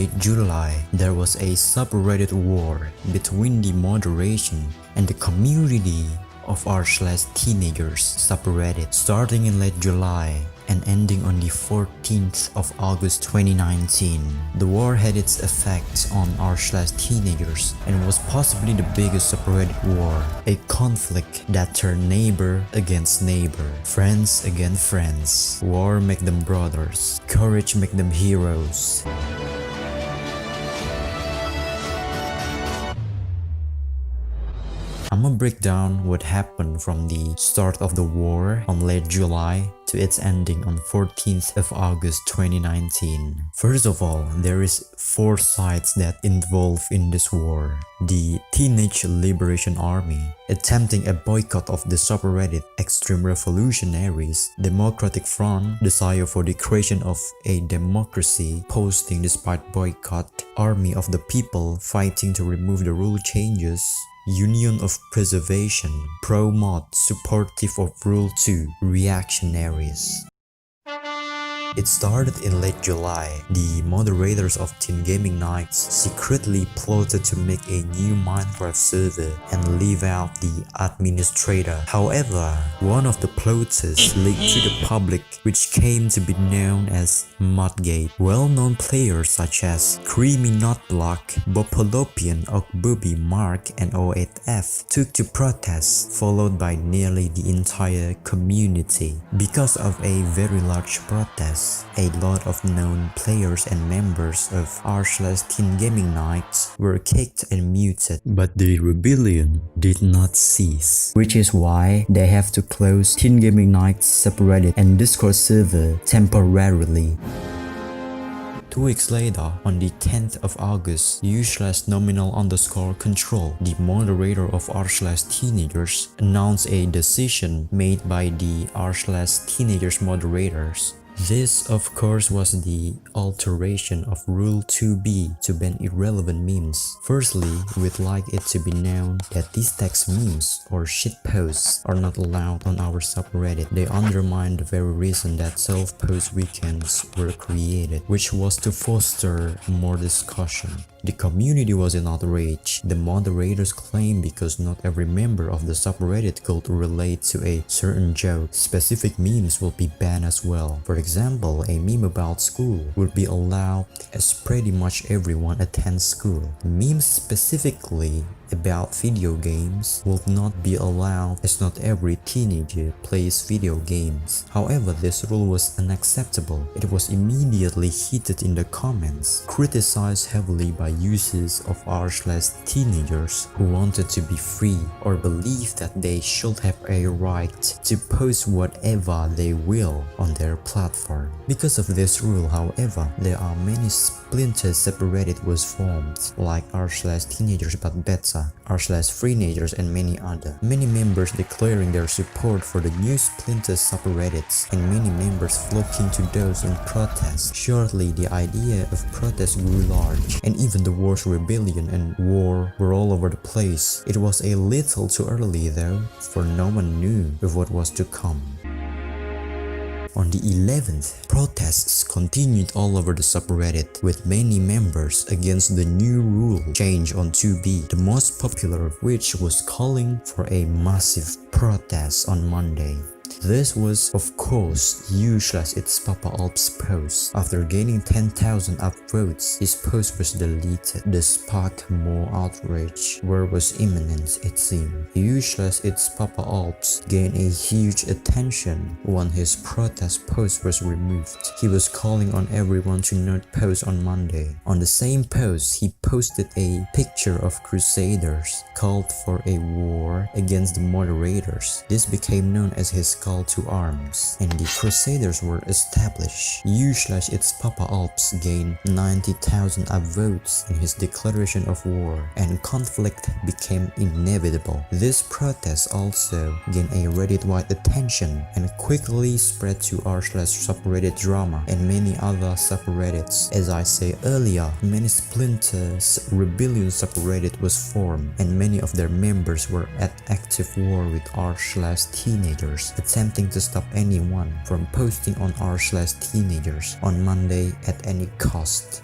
late July, there was a subreddit war between the moderation and the community of r/teenagers subreddit starting in late July and ending on the 14th of August 2019. The war had its effects on r/teenagers and was possibly the biggest subreddit war, a conflict that turned neighbor against neighbor, friends against friends. War make them brothers, courage make them heroes. I'ma break down what happened from the start of the war on late July to its ending on 14th of August 2019. First of all, there is 4 sides that involve in this war. The Teenage Liberation Army, attempting a boycott of the subreddit Extreme Revolutionaries, Democratic Front, desire for the creation of a democracy, posting despite boycott, Army of the People, fighting to remove the rule changes, Union of Preservation, pro-mod, supportive of Rule 2, reactionaries. It started in late July. The moderators of TeenGamingNights secretly plotted to make a new Minecraft server and leave out the administrator. However, one of the plotters leaked to the public, which came to be known as Modgate. Well-known players such as Creamy Notblock, Bopolopian, Okbubi, Mark, and O8F took to protests, followed by nearly the entire community. Because of a very large protest, a lot of known players and members of r/TeenGamingNights were kicked and muted, but the rebellion did not cease, which is why they have to close TeenGamingNights subreddit and Discord server temporarily. 2 weeks later, on the 10th of August, u/nominal_control, the moderator of r/teenagers, announced a decision made by the r/teenagers moderators. This, of course, was the alteration of Rule 2B to ban irrelevant memes. Firstly, we'd like it to be known that these text memes or shitposts are not allowed on our subreddit. They undermine the very reason that self-post weekends were created, which was to foster more discussion. The community was in outrage. The moderators claimed because not every member of the subreddit could relate to a certain joke, specific memes will be banned as well. For example, a meme about school would be allowed as pretty much everyone attends school. Memes specifically about video games will not be allowed as not every teenager plays video games. However, this rule was unacceptable. It was immediately heated in the comments, criticized heavily by users of r/teenagers who wanted to be free or believed that they should have a right to post whatever they will on their platform. Because of this rule, however, there are many splinter subreddit was formed, like r/teenagers but beta, r/freenagers, and many other. Many members declaring their support for the new splinter subreddits, and many members flocking to those in protest. Shortly, the idea of protest grew large, and even the war's rebellion and war were all over the place. It was a little too early though, for no one knew of what was to come. On the 11th, protests continued all over the subreddit, with many members against the new rule change on 2B, the most popular of which was calling for a massive protest on Monday. This was, of course, u/ItsPapaAlps post. After gaining 10,000 upvotes, his post was deleted. This sparked more outrage. War was imminent, it seemed. u/ItsPapaAlps gained a huge attention when his protest post was removed. He was calling on everyone to not post on Monday. On the same post, he posted a picture of crusaders, called for a war against the moderators. This became known as his call to arms, and the Crusaders were established. u/ItsPapaAlps gained 90,000 upvotes in his declaration of war, and conflict became inevitable. This protest also gained a Reddit-wide attention and quickly spread to r/subreddit drama and many other subreddits. As I said earlier, many splinters rebellion subreddit was formed, and many of their members were at active war with r/teenagers, attempting to stop anyone from posting on r/teenagers on Monday at any cost.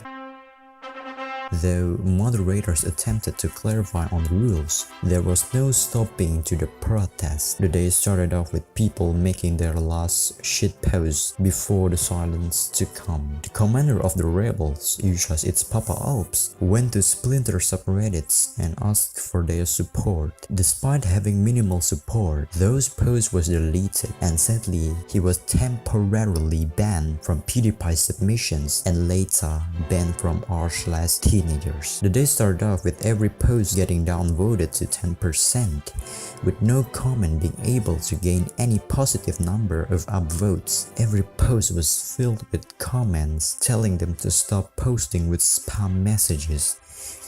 Though moderators attempted to clarify on the rules, there was no stopping to the protest. The day started off with people making their last shitpost before the silence to come. The commander of the rebels, usually ItsPapaAlps, went to Splinter subreddits and asked for their support. Despite having minimal support, those posts was deleted, and sadly, he was temporarily banned from PewDiePie submissions and later banned from r/teenagers. The day started off with every post getting downvoted to 10%, with no comment being able to gain any positive number of upvotes. Every post was filled with comments telling them to stop posting with spam messages.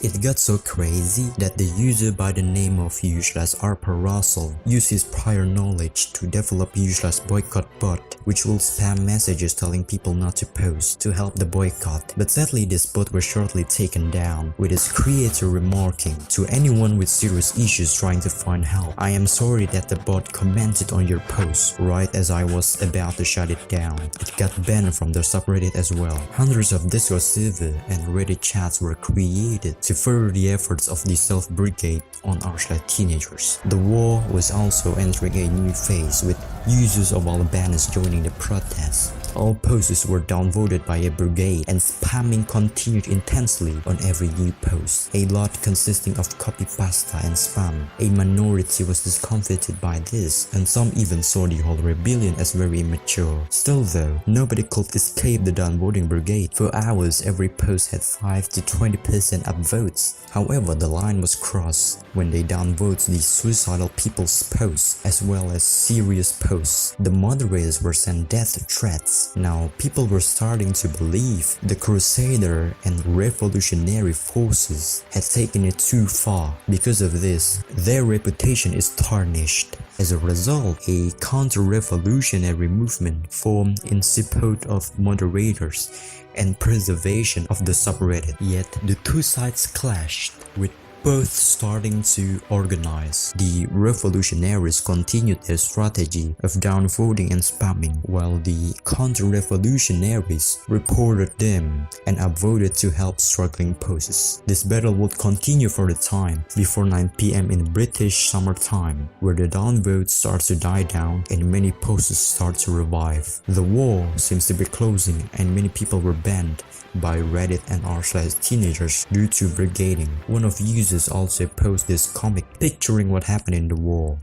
It got so crazy that the user by the name of u/rparussell used his prior knowledge to develop u/boycott bot, which will spam messages telling people not to post to help the boycott. But sadly, this bot was shortly taken down, with its creator remarking, "To anyone with serious issues trying to find help, I am sorry that the bot commented on your post right as I was about to shut it down." It got banned from the subreddit as well. Hundreds of Discord server and Reddit chats were created to further the efforts of the self-brigade on r/teenagers. The war was also entering a new phase, with users of all banners joining the protests. All posts were downvoted by a brigade, and spamming continued intensely on every new post. A lot consisting of copy-pasta and spam. A minority was discomfited by this, and some even saw the whole rebellion as very immature. Still though, nobody could escape the downvoting brigade. For hours, every post had 5 to 20% upvotes. However, the line was crossed when they downvoted the suicidal people's posts as well as serious posts. The moderators were sent death threats. Now, people were starting to believe the Crusader and revolutionary forces had taken it too far. Because of this, their reputation is tarnished. As a result, a counter-revolutionary movement formed in support of moderators and preservation of the subreddit. Yet, the two sides clashed, with both starting to organize. The revolutionaries continued their strategy of downvoting and spamming, while the counter-revolutionaries reported them and upvoted to help struggling posts. This battle would continue for the time before 9 PM in British summertime, where the downvotes start to die down and many posts start to revive. The war seems to be closing, and many people were banned by Reddit and r/teenagers due to brigading. One of users also posted this comic picturing what happened in the war.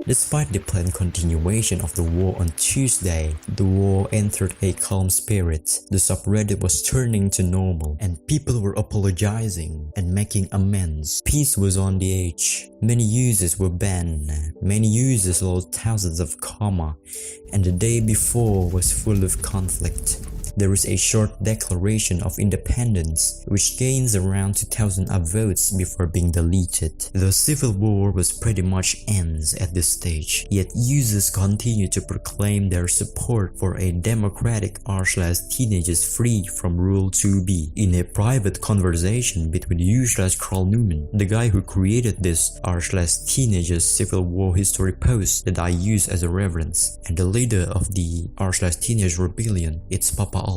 Despite the planned continuation of the war on Tuesday, the war entered a calm spirit. The subreddit was turning to normal, and people were apologizing and making amends. Peace was on the edge. Many users were banned. Many users lost thousands of karma, and the day before was full of conflict. There is a short declaration of independence, which gains around 2,000 upvotes before being deleted. The civil war was pretty much ends at this stage, yet users continue to proclaim their support for a democratic r/teenagers freed from Rule 2B. In a private conversation between u/Carl Newman, the guy who created this r/teenagers civil war history post that I use as a reference, and the leader of the r/teenage rebellion, ItsPapaAlps,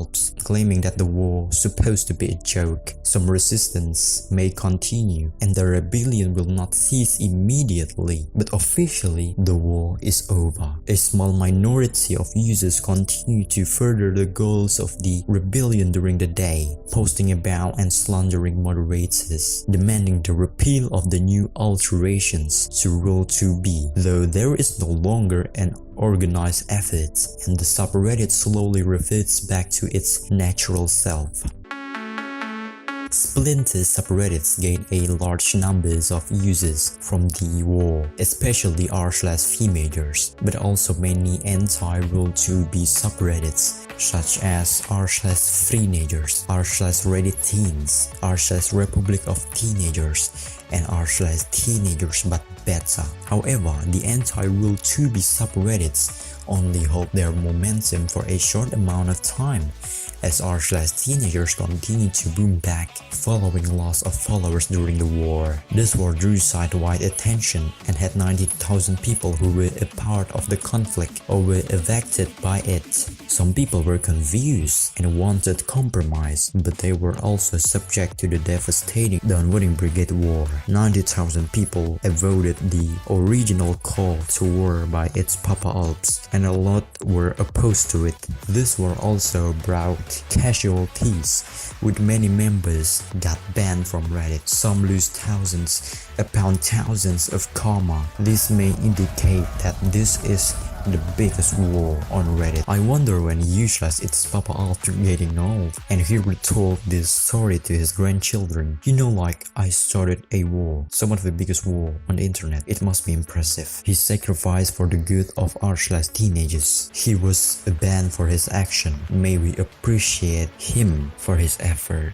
claiming that the war was supposed to be a joke. Some resistance may continue, and the rebellion will not cease immediately, but officially the war is over. A small minority of users continue to further the goals of the rebellion during the day, posting about and slandering moderators, demanding the repeal of the new alterations to Rule 2B, though there is no longer an organized effort, and the subreddit slowly reverts back to its natural self. Splinter subreddits gained a large numbers of users from the war, especially r/teenagers, but also many anti-Rule 2B subreddits such as r/teenagers, r/Reddit teens, r/Republic of Teenagers, and r/teenagers but better. However, the anti-Rule 2B subreddits only hold their momentum for a short amount of time, as r/teenagers continued to boom back following loss of followers during the war. This war drew site-wide attention and had 90,000 people who were a part of the conflict or were affected by it. Some people were confused and wanted compromise, but they were also subject to the devastating Downwarding Brigade War. 90,000 people voted the original call to war by ItsPapaAlps, and a lot were opposed to it. This war also brought casualties, with many members got banned from Reddit. Some lose thousands upon thousands of karma. This may indicate that this is the biggest war on Reddit. I wonder when u/ItsPapaAlps getting old and he retold this story to his grandchildren. You know, like, I started a war, some of the biggest war on the internet. It must be impressive. He sacrificed for the good of r/teenagers. He was banned for his action. May we appreciate him for his effort.